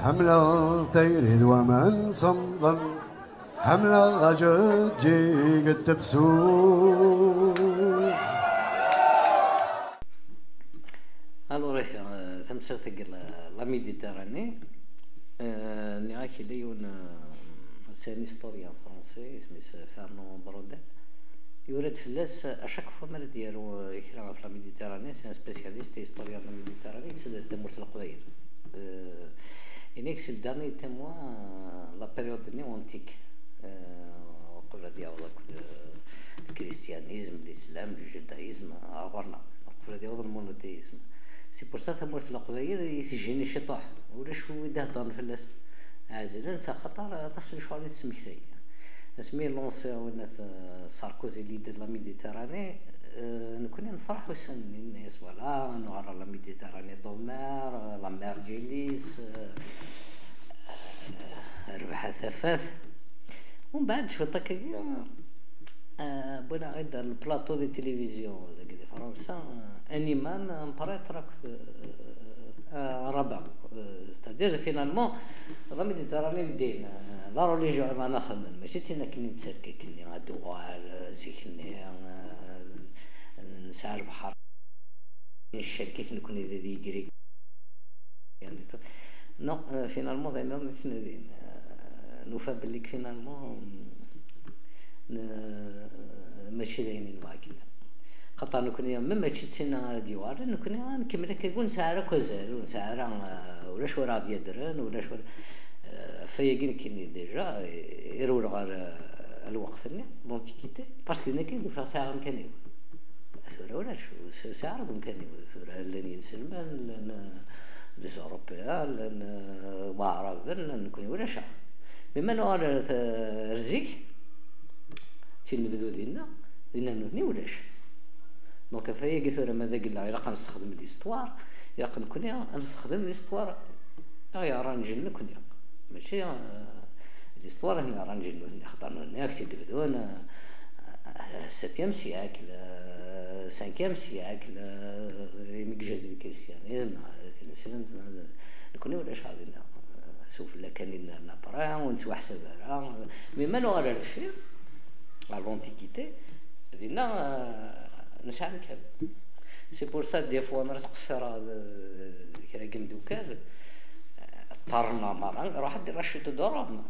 حملة طير ومن صمضا حملة غجاجي قد تفسو. الو راه تمسرتك لا ميديتيراني نعاكي ليون سي هيستوريان فرونسي سميس فارنو برودان يورد فلاس اشاك فوا مره ديالو يكرا في لا ميديتيراني سي ان سبيسياليست هيستوريان لا ميديتيراني سد تمورت القبائل انيك سي الدارني تيموا لا بيريود نيونتيك قبل ديال الكريستيانيزم الاسلام الجدايزم عبرنا قبل ديال المونوتيزم سي بور سا تمورت القبائل يتجيني الشطاح ولاش هو يدهضر فلاس عازلا نسى خاطر تصل شحال تسمكتاي اسمي لونسي وناث ساركوزي اللي دار لا ميديتيراني نكون نفرح وسن الناس فوالا نورا لا ميديتيراني دومار لا مير جيليس ربح ثفاث ومن بعد شفت هكايا بغينا غير دار البلاطو دي تلفزيون ديال فرنسا انيمان امبراتراك ربع ستادير فينالمون لا ميديتيراني الدين لا روليجيون ما نخدم ماشي تينا كني نتسركي كني غدوغال زيكني نسعى البحر الشركات نكون ذي كريك يعني نو فينالمون دايما نتنادين نوفا بليك فينالمون ماشي داينين معاك خاطر نكون ماشي تسنى ديوار نكون نكمل كنقول نسعى كوزال ونسعى ولاش ورا ديال ولاش فيا كاين ديجا يرول غير الوقت لونتيكيتي باسكو هنا كاين فيها ساعه امكانيه ثورة ولاش ساعه امكانيه ثورة لاني نسلمان لي اوروبيان واعرب نكون ولاش مما نوار رزيك تنبذو ديالنا نبني ولاش دونك فيا قلت له ماذا قال لا الا نستخدم ليستوار الا نكون نستخدم ليستوار يا رانجل نكون ماشي ليستوار هنا رانجل خاطر ناكسي بدون 7 سياكل 5 سياكل مجد الكريستيانيزم نكون ولاش غادي شوف لا كان لنا نابرا ونسوا حسابها مي ما نورا الفير لا لونتيكيتي دينا نسعى نكمل سي بور سا دي فوا نرسق الصرا كرا كندوكال طارنا مرة راح دير رشيتو دورام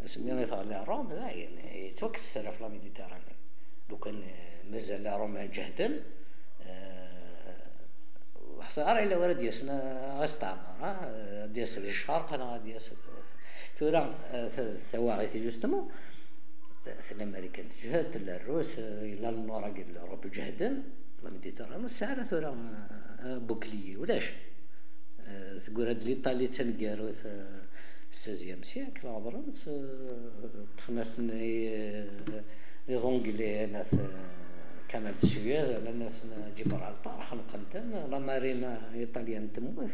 سمينا يطلع روم لا يعني يتوكسر في لا ميديتيراني لو كان مازال روم جهدا وحصار الى ورا ديالنا غاستعمر دياس الشرق انا دياس ثورا ثواغي جوستمون الامريكان تجهد الروس الى النور قال اوروبا جهدا لا ميديتيراني الساعه ثورا بوكلي ولاش تقول هاد ليطالي تنقارو 16 سيكل عبرت تفناس لي زونغلي ناس كانال سويز على ناس جبرالتار خنقنتن لا مارينا ايطاليان تموت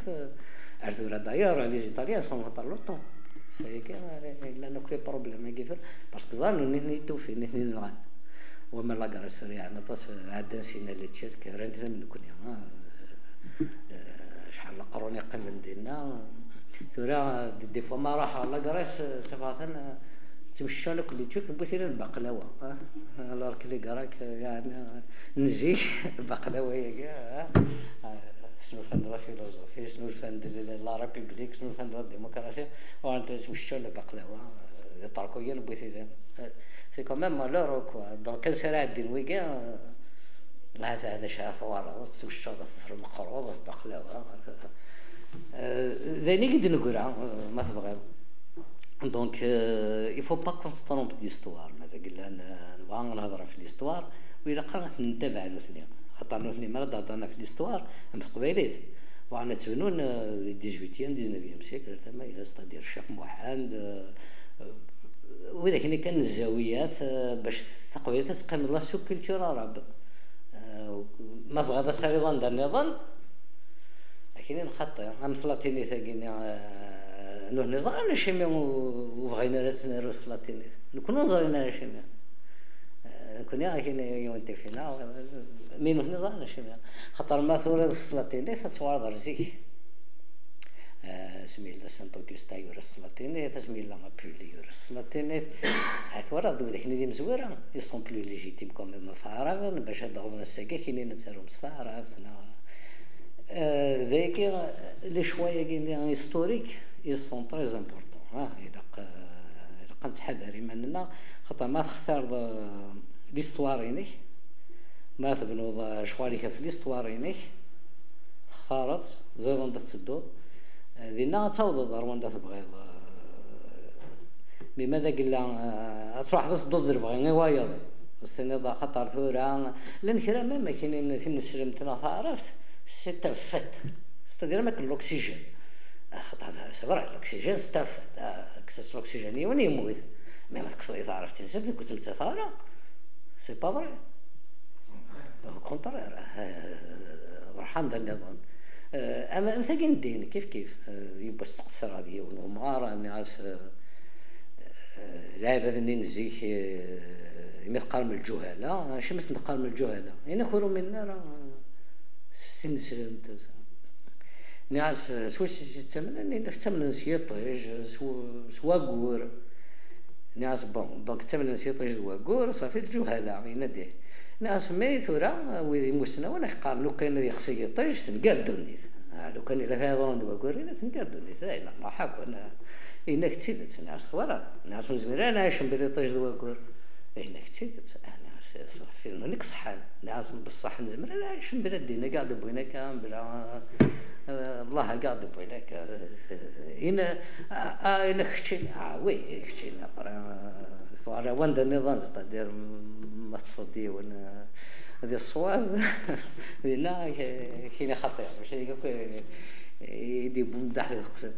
ارثورا داير لي ايطاليان سون طالوطون فهيك لا نكري بروبليم كيف باسكو ظن ني توفي ني نغان وما لا غارس يعني طاس عاد نسينا لي تشيرك رانتنا من كونيا شحال قروني قمن ديالنا ثورا دي فوا ما راح لا غارس صفاتن تمشى لك اللي تشوف بوثير البقلاوه الله راك لي قراك يعني نجي البقلاوه هي شنو فند لا فيلوزوفي شنو الفند لا ريبوبليك شنو الفند لا ديمقراطيه وانت تمشى البقلاوه يطرقوا هي البوثير سي كوميم مالور كوا دونك كان سرع الدين ويكا هذا شيء ثوار تمشى في المقروض في البقلاوه ذاني قد نقولها ما تبغي دونك il faut pas qu'on se trompe d'histoire ماذا قلنا نبغى نهضر في الهستوار وإلا قرأت نتبع نثني خاطر نثني مرة هضرنا في الهستوار في القبيلات وعنا تبنون 18 سيكل تما ستادير الشيخ محمد وإذا كان الزاويات باش القبيلات تقيم لا سو كولتور عرب ما تبغى هذا السريضان دار النظام لكن نخطي مثل لاتيني ثاقيني نوح نظرنا شمي وبغينا راسنا روس لاتيني نكونوا نظرنا شمي كنا كاين يونتي فينا مين نظرنا شمي خاطر ما ثورة لاتيني تصور درزيك سميلا سانت اوغوستا يورس لاتينيت سميلا مابولي يورس لاتينيت ثورا ذو ذاك نديم زويرة يسون بلو ليجيتيم كوميم فعرف باش هاد غزنا الساكا كاينين نتاعهم مستعرف ذاك لي شوايا كاين هيستوريك يسون تري امبورطون إلا نتحذر مننا خاطر ما تختار ليستوارينيك ما تبنوض شواليك في ليستوارينيك خارط زيد تسدو دينا تعوض رواندا تبغي بماذا قلنا تروح تصدو تبغي غير وايض استنى خطر ثورة لان كرا ما كاينين في نسلمتنا عرفت ستفت ستدير ماك الاكسجين خطر صبر الاكسجين استفت كسس الاكسجين يوني يموت ما تكسري تعرف تنسب كنت متثارة سي با فري او كونترير فرحان ذا النظام اما مثلا الدين كيف يبقى تقصر هذه والاماره الناس لاعب هذا نزيك يمثقر من الجهاله شمس نقار من الجهاله انا خير منا راه سلمت ناس سواش تمنى نختمن نسيطيج سواغور ناس دونك تمنى نسيطيج سواغور صافي الجهاله ينادي ناس مي ثورة ويدي موسنا وانا قام لو كان يخصي يطيج تنقردو نيت لو كان الا فيها ضرون دواكورينا تنقردو نيت لا ما حاك وانا انك تسيدت ناس ورا ناس من زمان انا عايش نبري طيج دواكور انك تسيدت انا صافي نيك صحان ناس بصح من زمان انا عايش نبري دينا قاعد بوينا كان بلا الله قاعد بوينا انا خشين وي خشين ثورة وند النظام تدير ما تفضي وانا هذه الصواب هنا كاين خطير باش يدي بمدح تقصد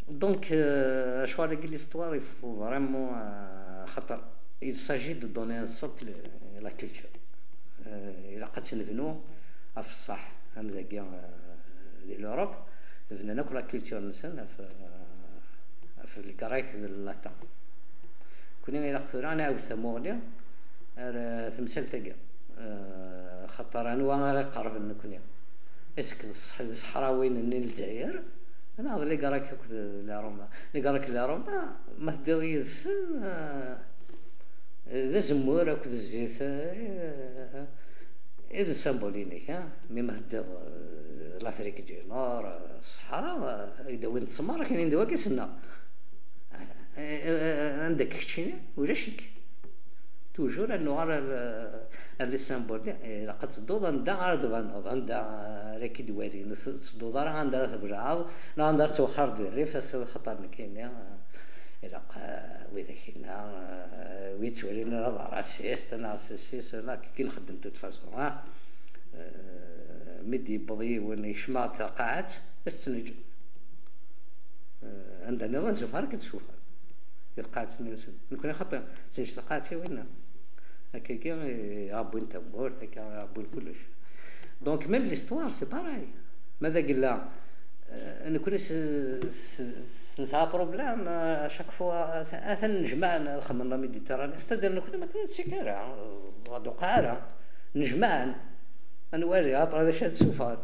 دونك شوال قال ليستوار يفو فريمون خطر il s'agit de donner un socle à la culture الى قد نبنو في الصح هذا كاع ديال لوروب بنا ناكل لا كولتور نسن في الكرايك ديال لاتان كنا الى قرانا عاود ثمونيا تمثال تلقى خطر انواع قرب نكون اسك الصحراويين اللي الجزائر انا هذا اللي قراك لا روما اللي قراك لا روما ما تديري السن ذا زمور اكو الزيت اذا سامبولينيك مي ما تدير لافريك دي نور الصحراء اذا وين تسمر كاينين دواكي سنه عندك كتشيني ولا شيك توجور انه على اللي سامبول لقد تصدود عندها عرض عندها راكي دوالي تصدود راه عندها تبرعاض لا عندها توخر الريف خطر كاين الى وإذا كنا ويتولينا راه سيست انا سيس لا كي نخدم توت فاسون مدي بضي وين يشمع قاعات استنج عندنا نظام نشوف هاك تشوفها القاعات نكون خطر سنج قاعتي وين هكاك يعبوا انت مور هكا يعبوا كلش دونك ميم ليستوار سي باراي ماذا قلنا نكون نسعى بروبلام شاك فوا اثن نجمع نخمم ميديتراني استدير نكون ما كنتش كاره غادو قاره نجمع نوري هذا شاد سوفار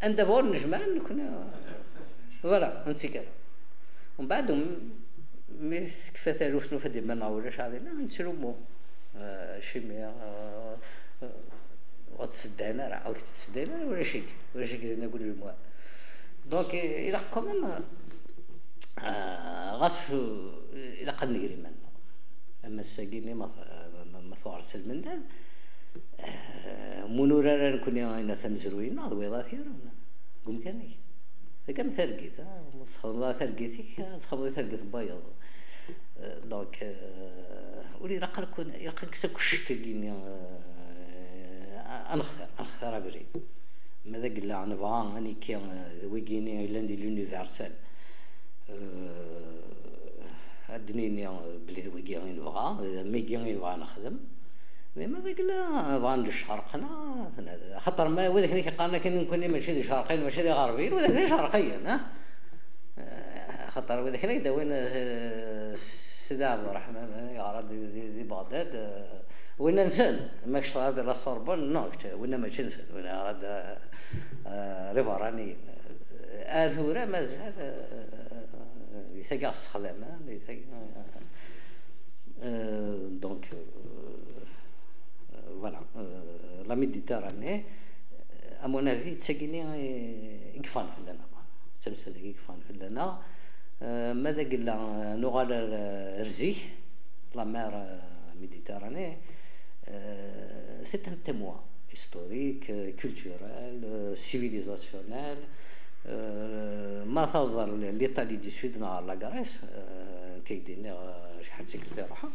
عند بور نجمع نكون فوالا نتيكر ومن بعد كيف ثالوف شنو فدي ما نعولش هذه نتسلمو شيميا وتسدانا راه او تسدانا ولا شيء نقول الماء دونك الى كومون غاس الى قد نيري من اما الساقيني ما ثورس المندل منورا نكون انا ثمزروين ناض ويضا ثيرون قوم كاني كم ثرقيت مسخر ثرقيتك تخبط ثرقيت بيض دونك ولي راه كون يقصك الشكلين انختار ابري ماذا قلنا نبغى اني كي ويكيني لاندي لونيفرسال ادنيني بلي ويكيني نبغى ميكيني نبغى نخدم مي ماذا قلنا نبغى نشرقنا خطر ما وذاك اللي قالنا كان نكون ماشي شرقيين ماشي غربيين وذاك شرقيين خطر وذاك اللي داوين سيدي عبد الرحمن يعرض دي بغداد وين نسال ماكش هذا لا صوربون نوكت وين ماشي نسال وين هذا ريفراني ثورة مازال يثقى الصخدمة دونك فوالا لا ميديتيراني امون افي تساكيني يقفان في لنا تمسا داك يقفان في لنا ماذا قلنا نغال رزيح لا مير ميديتيراني سي ان تيموا historique, culturel, civilisationnel. ما تظهر لإيطالي دي سود مع لا غريس كيدير شحال تيكلتي روحها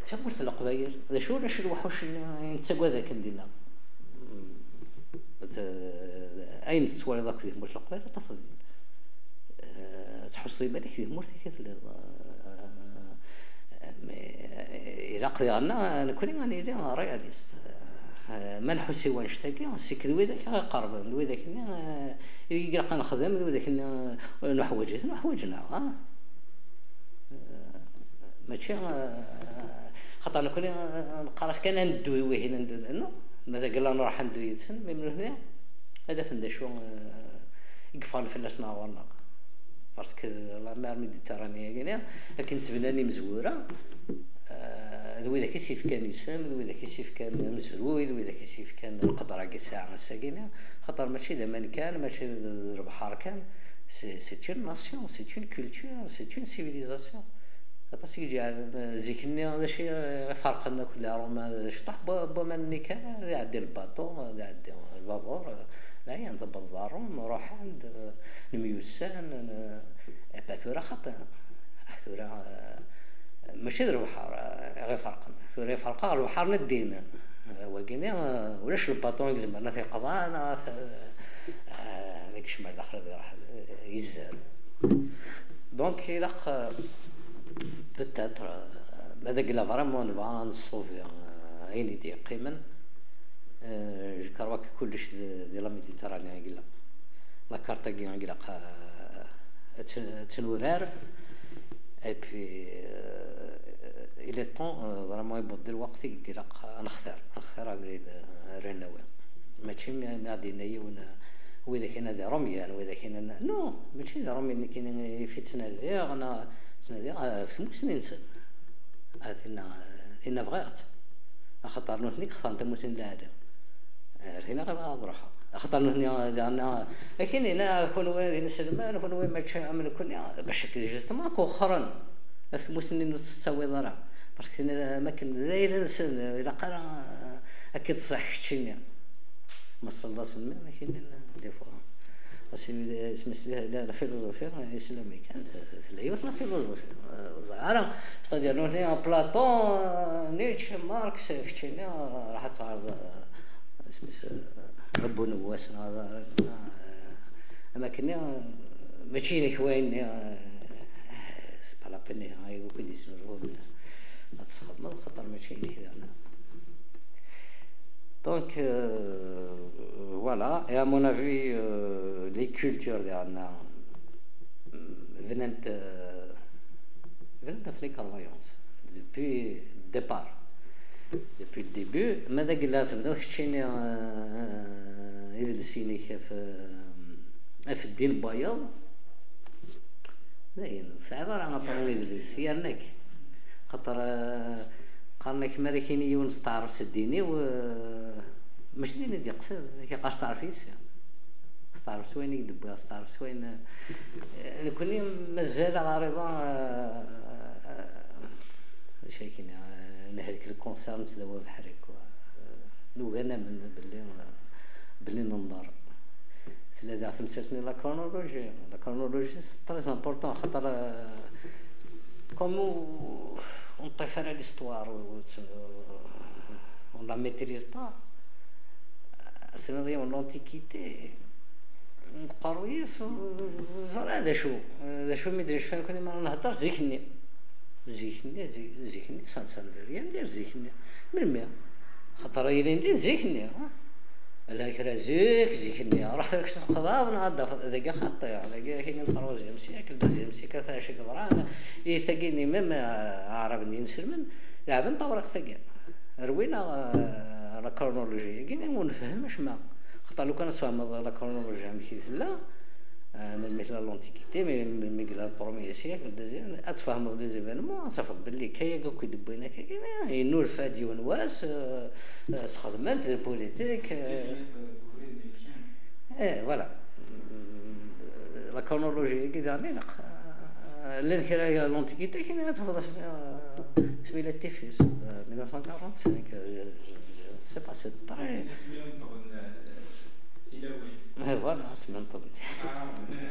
تمول في القبايل ذا شو لاش الوحوش نتسقوا ذاك ندينا اين تسوالي ذاك ديال مول القبايل تفضل تحصلي بالك ديال مول كيف إلا قدرنا نكون غادي رياليست ما نحسي ونشتكي سيك ذوي قرب ذوي ذاك يلقى نخدم ذوي ذاك نحوجنا ماشي خاطر نكون نقراش كان ندوي هنا ندو ماذا قال نروح ندوي من هنا هذا فين شو يقفل في الناس ناورنا باسكو لا مير ميديتيرانيه كاينه لكن تبناني مزوره ذوي ذاك السيف كان يسام ذوي ذاك السيف كان مزروي ذوي ذاك السيف كان القدره كاع ساعه ساكنه خاطر ماشي زمان كان ماشي البحر كان سي اون ناسيون سي اون كولتور سي اون سيفيليزاسيون هذا سيجي زيكني هذا شيء فرقنا كلها روما شطح بمني كان يعدي الباطو يعدي البابور لا ينضب الضارون نروح عند الميوسان باثوره خاطر ثوره ماشي البحر غير فرقنا ثوره فرقا البحر ندينا وكينا ولاش الباطون زعما تيقضى ديك الشمال الاخر راح يزال دونك الا بتاتر ماذا قلنا فريمون نبغى نصوفي عيني دي قيما جو كروك كلش ديال لا ميديتيراني قلنا لا كارتا قلنا تنورار اي بي الى طون فريمون يبدل الوقت قلنا نختار ابريد رناوي ماشي غادي نايونا واذا كاين هذا رميان واذا كاين نو ماشي رميان كاين في تنادي انا تنادي في مسنين هنا بغات خاطر نوثنيك خاطر مسن لادا هنا غير نروح خاطر هنا انا لكن هنا كون وين نسلمان كون وين ما تشامل كنا باش جوستومون كوخرن في مسنين تساوي ضرا باسكو ما كان داير نسن الا قرا اكيد صح شتيني ما صلاش ما كاين دي فوا اسم لا فيلوزوفيا الاسلاميه كانت هي لا فيلوزوفيا زعما ستادير نوتي بلاطون نيتشه ماركس كتشينا راح تعرض اسم ربو نواس هذا اما كنا ماشي كوين سبالا بني هاي وكل يسمعوا تصخد خطر ماشي كذا Donc voilà, et à mon avis, les cultures viennent de les croyances depuis le départ, depuis le début. ماذا قلت بدأ خشيني يدرسيني في الدين البيض زين صعب راه طول يدرس هي هناك خاطر قالناك مريكيني ونس تعرف سديني و ماشي ديني دي قصير كيبقاش تعرفيش تعرف سوين يدبوا تعرف سوين كوني مازال عارضه شايكين نهلك الكونسيرن تداوى بحريك لو انا من باللي ننظر ثلاثه فهمتني لا كرونولوجي تري امبورطون خاطر كومو on préfère l'histoire, on ne la maîtrise pas. C'est l'Antiquité. قرويس هذا شو مدريش فين كوني ما نهضر زيكني سانسانفيريا ندير زيكني من مية خاطر يلي ندير زيكني لا كرا زيكني راح لك تقضى ونهضر ذاك خطي هذاك كاين الطروزيام سيكل دوزيام سيكل ثاشي قبران يثقيني ميم عرب نسلمن لعب نطورق ثقيل روينا لا كرونولوجيا كاين ما نفهمش ما خاطر لو كان نفهم لا كرونولوجيا ماشي لا من مثل لونتيكيتي مي قال البروميير سيكل اتفهموا دي زيفينمون تصفق باللي كايا كي دبينا كاين نور فادي ونواس خدمات بوليتيك فوالا لا كرونولوجي كي دارني لان كاين لونتيكيتي كاين تفضل سميلا تيفيس 1945 سي با سي طري فوالا سمن طبنتي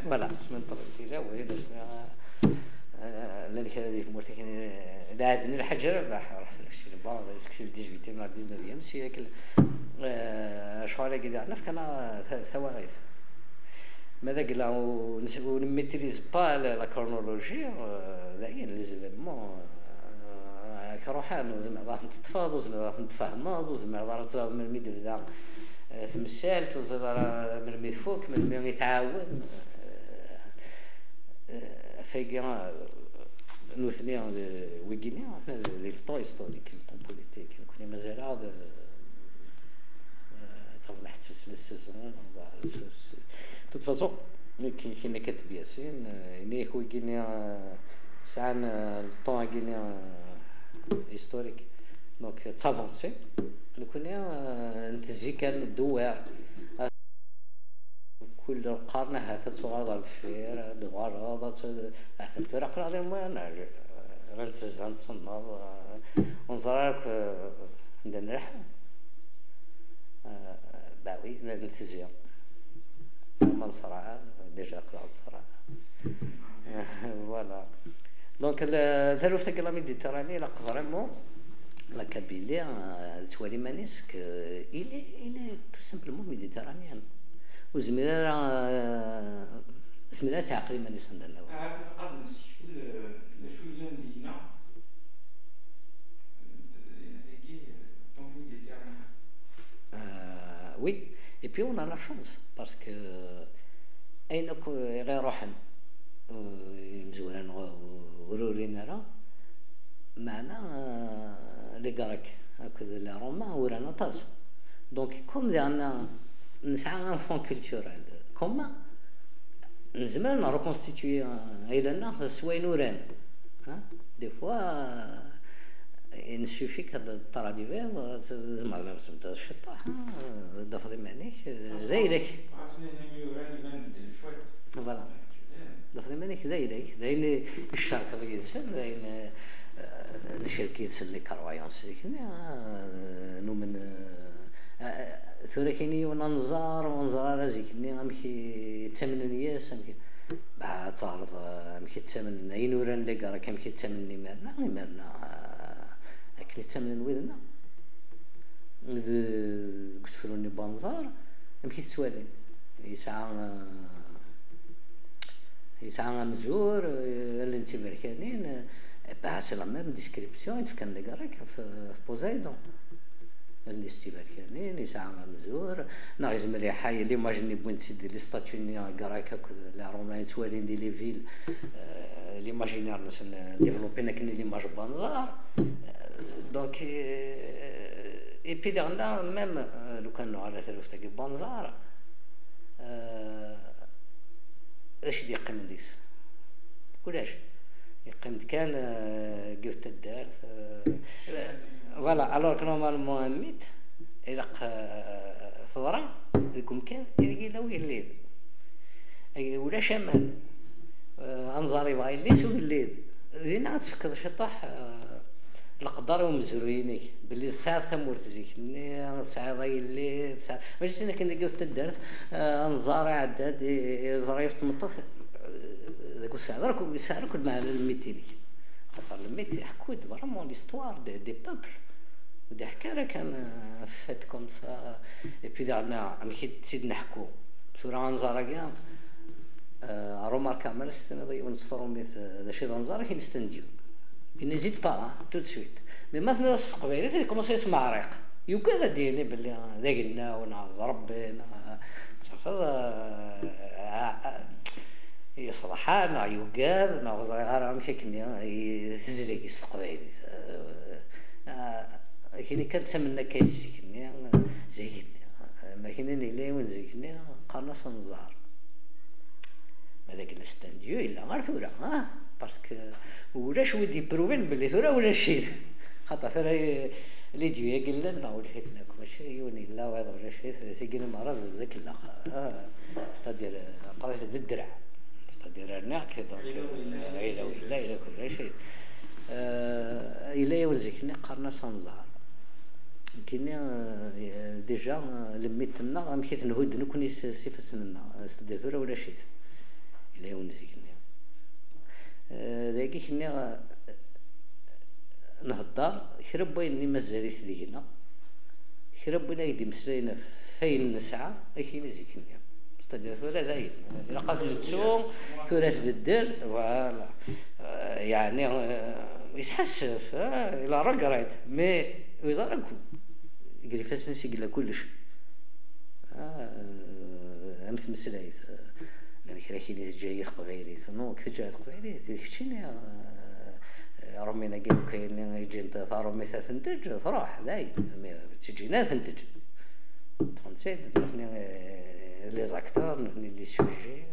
فوالا سمن طبنتي لا وين لان كاين هذيك مورتي كاين عادني الحجر رحت لك شي با سكسي 18 مع 19 سيكل شحال كي دارنا كان ثواريث ماذا قلنا ونميتريز با لا كرونولوجي دايين لي زيفينمون كروحان زعما نتفاضوا زعما نتفاهموا زعما راه من ميد تمثالت وزاد من ميفوك من يتعاون فيقا نوثني ويجيني احنا لي طون هيستوريك لي طون بوليتيك كنا مازال هذا تفضل حتى في السيزون توت فاصون كي كاتب ياسين ني ويجيني ساعه الطون كيني هيستوريك دونك تافونسي كنا نتزي كان الدوار كل قرن هذا صغار الفير دوار هذا هذا ترقنا على الماء رنتز نصنع ونصارك ندرح باوي نتزي من صراع ديجا قرا صراع فوالا دونك ثلاثه كلا ميديتراني لا فريمون la Kabylie, Zouali Manesque, il est tout simplement méditerranéen. وزميلة تعقلي مانيس عندنا. Oui, et puis on a la chance parce que أينك غير روحن مزورين ورورين راه معنا لي غريك هكذا لي رومان ورانا طاس دونك كوم ديالنا نسعى ان فون كولتورال كوما نزمر نريكونستيتوي ايلنا سواين وران دي فوا نسوفي كهاد الطراديفير زعما الشطاح دافضي معنيك دايرك فوالا دافضي معنيك دايرك الشرق ديال داين نشاركي تسلي كرويانس نومن ثورة كيني وننظار رازيكني أمكي تسمن نياس أمكي بعد تعرض أمكي تسمن أينوران لقرا كمكي تسمن مرنا أكني تسمن ويدنا ذ كسفروني بانظار أمكي تسوالين يسعى مزور اللي نتي بركانين سي لا ميم ديسكريبسيون كان لقراك في بوزايدون اللي ستيبال كانين يسعى مزور ناغيز مريحة ليماجيني بوين تسدي لي ستاتيوني قراك هكذا لا رومان توالين دي لي فيل ليماجينير ناس ديفلوبينا كاين ليماج بانزار دونك اي بي دارنا ميم لو كانوا على ثلاث تاع بانزار اش دي قيم ديس كلاش يقيم كان قلت الدار فوالا الوغ نورمالمون ميت الى ثضرا يكون كان يلقى الليل ولا شمال انظاري باغي الليل شوف الليل زين تفكر شطاح القدر ومزروينك باللي ساعه ثمورت زيك ساعه ضاي الليل ساعه ماشي انا كنت قلت الدرت انظاري عداد زراير 18 ذاك الساعه راكم يسالكم مع الميتيني خاطر الميتي حكوا فريمون ليستوار دي بوبل ودي حكايه كان فات كوم سا اي بي دارنا مشيت تزيد نحكوا سورة انظار كاع رومار كامل استنضي ونصفروا مثل ذا شي انظار كي نستنديو نزيد با تو سويت مي مثلا القبيله اللي كومونسي يسمع عريق يوكا ديني باللي ذاقنا ونعوض ربنا يصلحان يوقال نعوض غير مشي كني تزريق القبيله كيني كنتمنى كيسكني زيكني ما كاين اللي وين زيكني قرنص نزار هذاك الاستانديو الا غير ثورة باسكو ولاش ودي بروفين بلي ثورة ولا شيء خاطر ثورة لي ديو قال لنا ولا حيتناك ماشي يوني لا وهذا ولا شيء ثقيل المرض ذاك الاخر ستادير قريت بالدرع ستادير ناك دونك الا ولا كل شيء الا يوزكني قرنا صنزار كنا ديجا لميتنا مشيت نهود نكوني سيفسنا ستادير ثورة ولا شيء الا يونزكني ذاك كنا نهضر خرب بيني مازال يثدينا خرب بينا يدي مسلينا فين نسعى كاين زيكني ستادير ثورة داير الا قاتل تسوم ثورة تبدل فوالا يعني يتحسف الا راه قريت مي وزارك قال لي فاس نسي قال كلش امثل مسلايت لان كاين جاي قبيلي نو كثر جاي قبيلي شنو رمينا قالوا كاين يجي انت ثارو مثلا تنتج تروح داير تجينا تنتج تنسيت نحن لي زاكتور نحن لي سوجي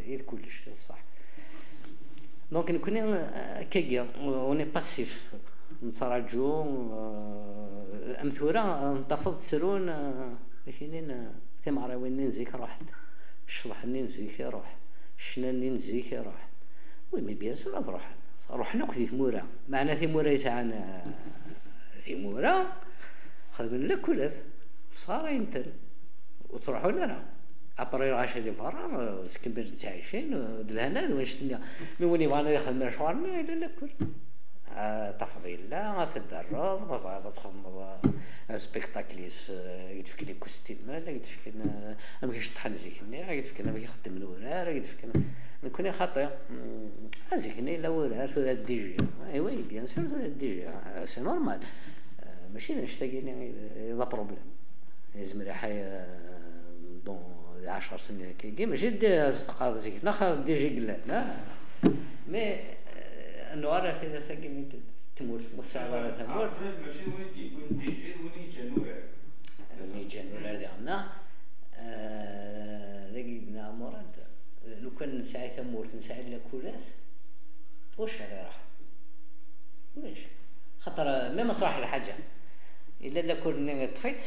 نحن كلش صح دونك كنا كيا وني باسيف نتراجعو امثوره نتفض سرون كاينين ثمره وين نزيك راحت الشطح نزيك روح الشنان نزيك روح وي مي بيان سور روح روحنا كثي ثموره معنا ثموره يسعنا ثموره خدمنا لك كلث صارين تن وتروحوا لنا ابري 10 دي فرا سكن بير تعيشين بالهنا واش تنيا من وين يبغى ياخذ مشوار ما الا لكل تفضيل لا في الدراب ما تخمم سبيكتاكليس يتفكر كوستيم لا يتفكر ما كاينش طحن زيكني يتفكر ما كيخدم الورار يتفكر نكون خاطئ زيكني لا ورار في الدي جي ايوا بيان سور في الدي جي سي نورمال ماشي نشتاقيني لا بروبليم لازم راح دون 10 سنين كي ماشي استقرار زيك ناخذ دي جي قلال لا مي النوار ثلاثه تموت مصابه تموت ماشي وين دي جي وين جانورا وين جانورا ديالنا لقينا مراد لو كان نسعي تموت نسعي لك كولات واش غير راح واش خاطر ما تروح لحاجه الا لا كوني طفيت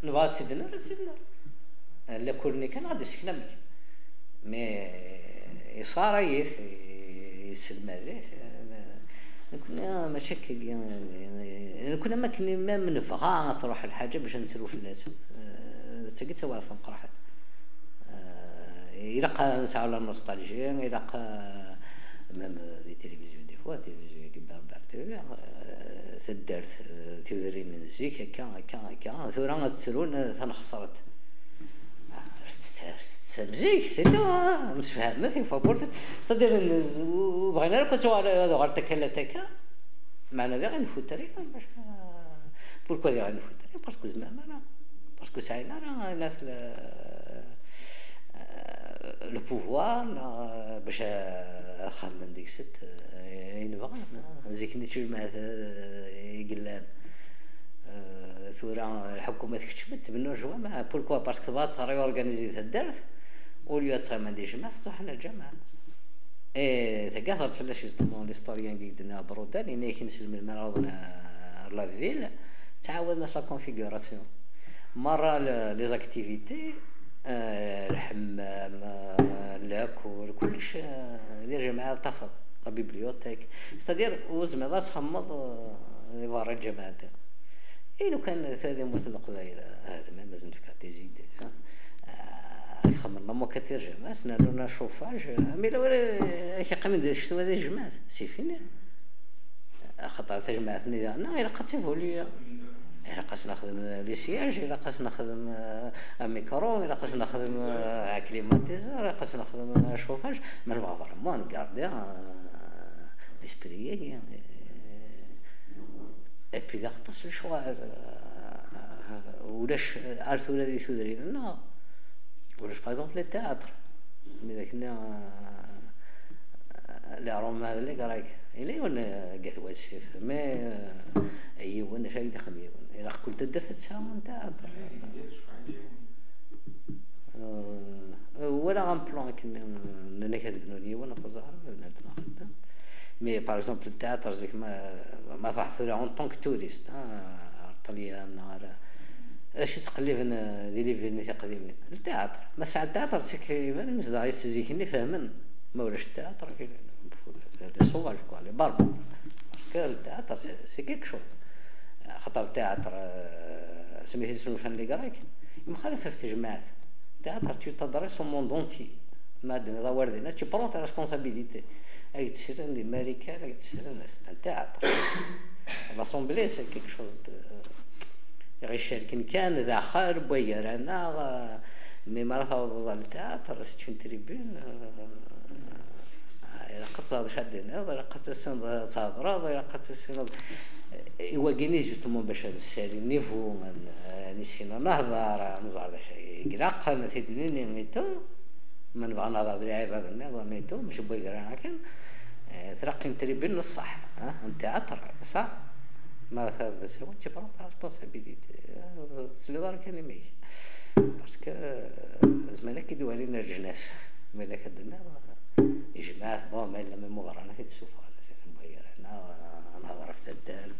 نبغى تسدنا ولا تسدنا لا كوني كان غادي سكنم مي صار يسلم هذا كنا مشاكل يعني كنا ما كنا ما منفعه تروح الحاجه باش نسيرو في الناس تلقيتها واقفه مقرحه الى نسعى على النوستالجيا الى ميم دي تلفزيون دي فوا تلفزيون كبار بارتي تدارت تيودرين نزيك هكا ثورة تسلون تنخسرت مزيك سيتو مسفهم مثل فابورت صدر بغينا لك سؤال هذا غير تكلتك معنا غير نفوتري باش بوركو غير نفوتري باسكو زعما انا باسكو ساينا راه ناس لو بوفوار باش خدم ديك الست ينبغى زيك نتجمع يقلان ثورة الحكومة تكتشمت منو جوا ما بوركوا باسكو تبغى تصاري اورغانيزي تدارت واليوم تسمى دي جماعة صحنا الجماعة تقاثرت فلاش يستمون ليستوريان قيدنا برودان إني كنسلم المرضنا لا فيل تعاودنا لا كونفيغوراسيون مرة لي زاكتيفيتي الحمام لاكل كلش دير جماعة طفل لا بيبليوتيك ستادير وزعما تخمض يبارك الجماعة لو كان ثاني مثل القبائل هذا ما مازال تكاتي زيد خمرنا مو كثير جماعة سنالونا شوفاج مي لو كيقام ندير شتو هذا جماعة سي فيني خاطر تجمعتني انا الا قاتفوا لي الا قاس نخدم لي سياج الا قاس نخدم ميكرو الا قاس نخدم كليماتيزور الا قاس نخدم شوفاج ما نبغى فريمون نكاردي ليسبري اي بي دا خطس الشوار ولاش عرفوا الذي تدرين لا ولاش باغ اكزومبل التياتر مي ذاك لا روما هذا اللي قرايك الا وانا قالت واسف ما اي وانا شايد خمير الا قلت درت تسامون تياتر ولا غان بلان كنا كتبنوني وانا قزار بنادم خدام مي باغ اكزومبل التياتر زيك ما تحصل اون طونك توريست طليان اش تقلب دي لي فيلم قديمين التياتر ما ساعه التياتر سيك يبان مزدا يسزيكني فاهمن ما ولاش التياتر لي سوفاج كوا لي باربر باسكو التياتر سي كيك شوز خاطر التياتر سميتي شنو فان لي غريك مخالفه في الجماعات التياتر تو تدرس موند اونتي ما دنا واردين تي برون تا ريسبونسابيلتي اي تسير عندي امريكان اي تسير الناس التياتر لاسومبلي سي كيك شوز غير كان ذا خير بوير انا مي ما راه التياتر سيت اون تريبون قد صاد شادين هذا قد تسند صاد هذا قد تسند يواجهني جوستمون باش نسالي نيفو نسينا نهضر نزعل شي قراقه ما تدنيني ميتو ما نبغى نهضر لعيب هذا النظام ميتو مش بوير انا كان ترقي تريبون الصح التياتر صح ما هذا سوا تي برون ريسبونسابيلتي تسلي كان مي باسكو زمان كيدوي علينا الجناس مالا كدنا جماعات بون ما الا ميموار انا كتشوف انا مبير هنا نهضر في الدال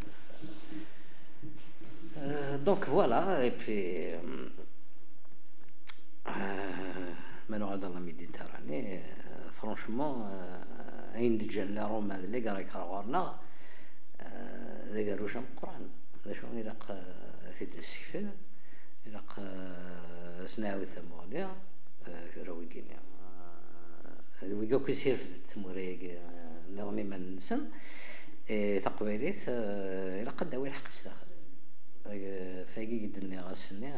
دونك فوالا اي بي مانو على لا ميديتيراني فرانشمون عين الجنة روما اللي قرا يقراونا ذا قالوا شنو القران ذا شنو يلق في السيفل يلق سناوي ثمانية في رويكينيا ويقول كيسير في التموريق نغني ما ننسن تقبيليت إلا قد داوي الحق استاخر فاقي قدني غاسني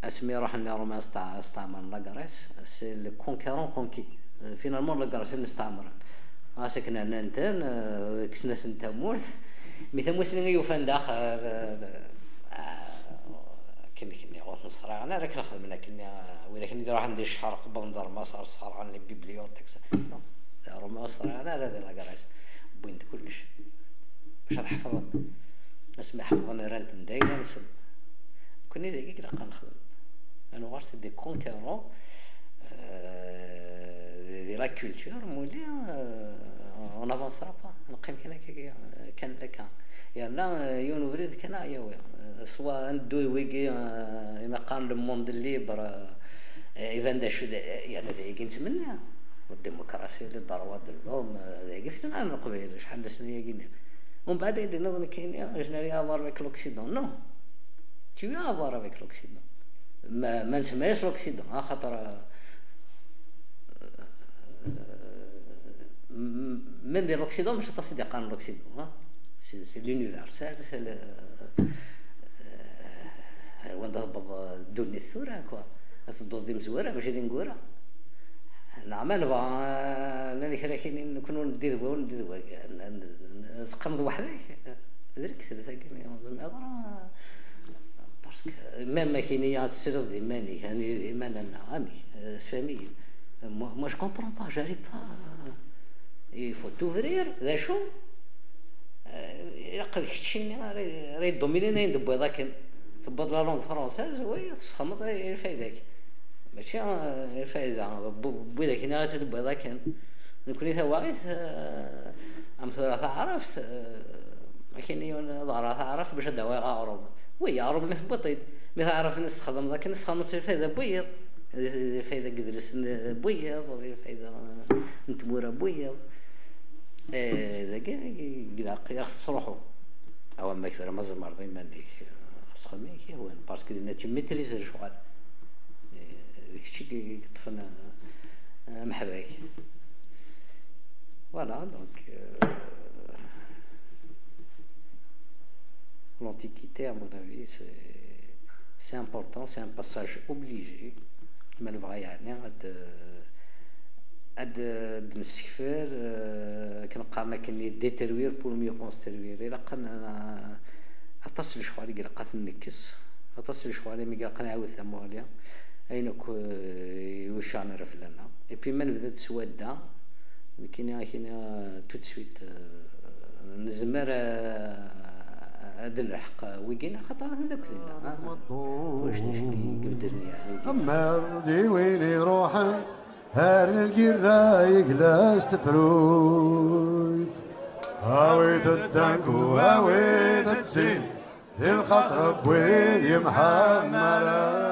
اسمي راح ني روما استعمر لاكاريس سي لو كونكيرون كونكي فينالمون لاكاريس نستعمر سكنا ننتن كسنا سنتا مورث مثل مسلمين يوفان داخل كني غوت نصرا انا راك نخدم كنا ولكن اذا راح ندير الشهر قبل ندار مسار الصراحه لي بيبليوتيك نو داروا مسار انا هذا لا كراس بوينت كلش باش نحفظ نسمع حفظنا رانت دايما نسم كوني دقيق لا نخدم انا غارس دي كونكيرون دي لا كولتور مولي اون افونسرا با نقيم كان لك يعني يونيفريد كان يا سواء ندوي ويجي مقام الموند الليبر ايفان داش يعني ذاك نتمنى والديمقراطيه اللي ضربات اليوم ذاك في سنه من قبيل شحال سنه كاين ومن بعد يدير نظن كاين جنري افار افيك لوكسيدون نو تي افار افيك لوكسيدون ما نسميهاش لوكسيدون خاطر من دي لوكسيدون مش تصديق عن لوكسيدون سي لونيفرسال سي وين ضرب دوني الثوره كوا تصدو دي مزوره باش هادي نقولها نعم نبغى ملي كاين نكونوا ندي ذوا تقمض وحدك درك ثلاثه كيما زعما هضره باسكو ميم كاين تسير ديماني يعني ديما انا امي سفامي moi je comprends pas j'arrive pas il faut t'ouvrir ذا شو يلقى كشيني راه دومينينا يندبو هذاك تبط لا لونغ فرونسيز وهي تسخمط الفايداك ماشي الفايده بوي داك انا تدبو هذاك نكوني ثواغيث ام ثلاثه عرفت ما كاين ظهرها عرفت باش داوي غاروب وي عرب اللي تبطيد مي عرف نستخدم ذاك نسخدم الفايده بويض الفايده قدرس بويض الفايده نتموره بويض ذاك يخص روحو او ما كثر ما زمر ديما ليك اسخمي كي هو باسكو نتي ميتريز الشغل داكشي كيطفنا محباك فوالا دونك l'antiquité à mon avis c'est important c'est un passage obligé ما نبغى يعني هاد نسكفر كنقارن كاين دي تروير بور ميو كونستروير الا قلنا اتصل شوالي قلقات نكس اتصل شوالي مي قلقنا نعاود ثمواليا اينك يوشانر فلنا اي بي من بدات سواده كاين تو سويت نزمر هذا الحق ويجينا خطر هذاك ذينا واش نشكي قدرني يعني أما دي وين يروحن هار القراي جلاس تفروت هاويت التانكو هاويت التسين الخطر بويد يمحمر